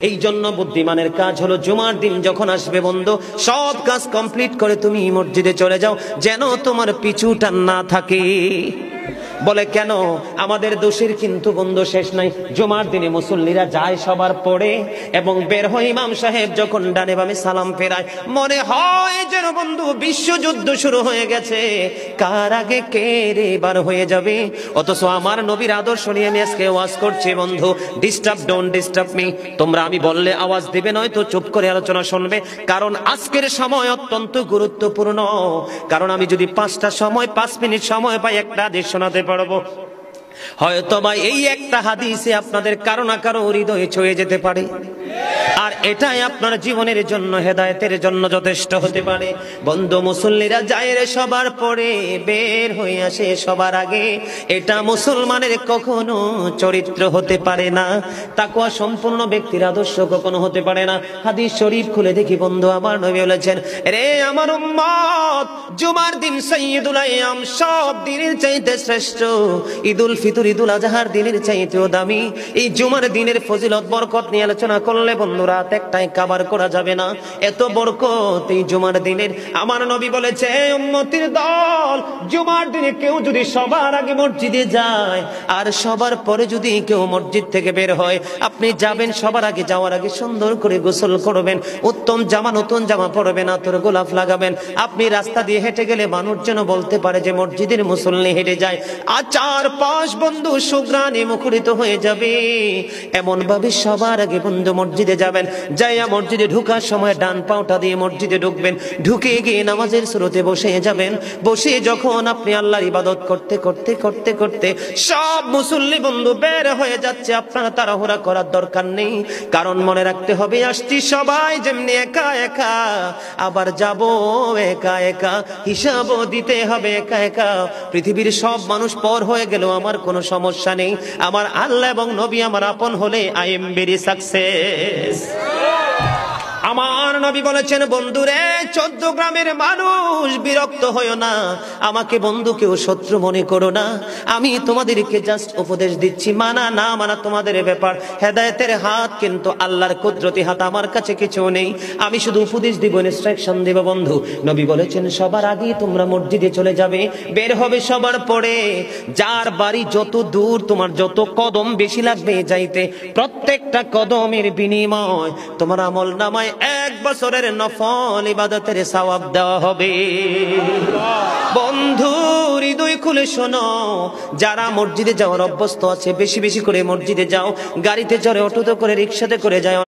এই জন্য বুদ্ধিমানের কাজ হলো জুমার দিন যখন আসবে বন্ধু সব কাজ কমপ্লিট করে তুমি মসজিদে চলে যাও, যেন তোমার পিছু টান না থাকে। বলে কেন? আমাদের দোষের কিন্তু বন্ধু শেষ নাই। জুমার দিনে মুসল্লিরা যায় সবার পরে এবং বের হয়, ইমাম সাহেব যখন ডানে বামে সালাম ফেরায় মনে হয় যেন বন্ধু বিশ্বযুদ্ধ শুরু হয়ে গেছে, কার আগে কে রে বার হয়ে যাবে। অথচ আমার নবীর আদর্শ নিয়ে আমি আজকে ওয়াজ করছি বন্ধু, ডিস্টার্ব ডোন্ট ডিস্টার্ব মি। তোমরা আমি বললে আওয়াজ দিবে, নয় তো চুপ করে আলোচনা শুনবে, কারণ আজকের সময় অত্যন্ত গুরুত্বপূর্ণ। কারণ আমি যদি 5 মিনিট সময় পাই একটা হাদিস শোনাতে পারবো, হয়তো বা এই একটা হাদিসে আপনাদের কারো না কারো হৃদয়ে ছুঁয়ে যেতে পারে, আর এটাই আপনার জীবনের জন্য হেদায়েতের জন্য যথেষ্ট হতে পারে। বন্ধু মুসল্লিরা যায় রে সবার পরে, বের হয়ে আসে সবার আগে, এটা মুসলমানের কখনো চরিত্র হতে পারে না, তাকওয়া সম্পূর্ণ ব্যক্তির আদর্শ কখনো হতে পারে না। হাদিস শরীফ খুলে দেখি বন্ধু, আমার নবী বলেছেন, রে আমার উম্মত, জুমার দিন সাইয়্যিদুল আইয়াম, সব দিনের চাইতে শ্রেষ্ঠ। ঈদুল ফিতর, ঈদুল আজহার দিনের চাইতেও দামি। এই জুমার দিনের ফজিলত বরকত নিয়ে আলোচনা করলে বন্ধু রাত একটাই কভার করা যাবে না, এত বরকত এই জুমার দিনের। আমার নবী বলেছে, উম্মতের দল, জুমার দিনে কেউ যদি সবার আগে মসজিদে যায় আর সবার পরে যদি কেউ মসজিদ থেকে বের হয়, আপনি যাবেন সবার আগে, যাওয়ার আগে সুন্দর করে গোসল করবেন, উত্তম জামা নতুন জামা পরবেন, আতর গোলাপ লাগাবেন। আপনি রাস্তা দিয়ে হেঁটে গেলে মানুষ যেন বলতে পারে যে মসজিদের মুসল্লি হেঁটে যায়, আর চারপাশ বন্ধু সুঘ্রাণে মুখরিত হয়ে যাবে। এমন ভাবে সবার আগে বন্ধু মসজিদে যাবেন, যাইয়া মসজিদে ঢুকার সময় ডান পাওটা দিয়ে মসজিদে ঢুকবেন, ঢুকে গিয়ে নামাজের শুরুতে বসে যাবেন। বসে যখন আপনি আল্লাহর ইবাদত করতে করতে করতে করতে সব মুসল্লি বন্ধু বের হয়ে যাচ্ছে, আপনারা তাড়াহুড়া করার দরকার নেই, কারণ মনে রাখতে হবে আসছি সবাই যেমনি একা একা, আবার যাব একা একা, হিসাবও দিতে হবে একা একা। পৃথিবীর সব মানুষ পর হয়ে গেল আমার কোনো সমস্যা নেই, আমার আল্লাহ এবং নবী আমার আপন হলে আই এম ভেরি সাকসেস। আমার নবী বলেছেন, বন্ধুরে 14 গ্রামের মানুষ বিরক্ত হইও না, আমাকে বন্ধু কেউ শত্রু মনে করো না, আমি তোমাদেরকে জাস্ট উপদেশ দিচ্ছি, মানা না মানা তোমাদের ব্যাপার। হেদায়েতের হাত কিন্তু আল্লাহর কুদরতি হাত, আমার কাছে কিছু নেই, আমি শুধু উপদেশ দিব, ইনস্ট্রাকশন দেব। বন্ধু নবী বলেছেন, সবার আগে তোমরা মসজিদে চলে যাবে, বের হবে সবার পরে, যার বাড়ি যত দূর তোমার যত কদম বেশি লাগবে যাইতে, প্রত্যেকটা কদমের বিনিময় তোমার আমল নামায় 1 বছরের নফল ইবাদতের সওয়াব দেওয়া হবে। বন্ধু হৃদয় খুলে শোনো, যারা মসজিদে যাওয়ার অভ্যস্ত আছে বেশি বেশি করে মসজিদে যাও, গাড়িতে চড়ে অটোতে করে রিক্সাতে করে যাও।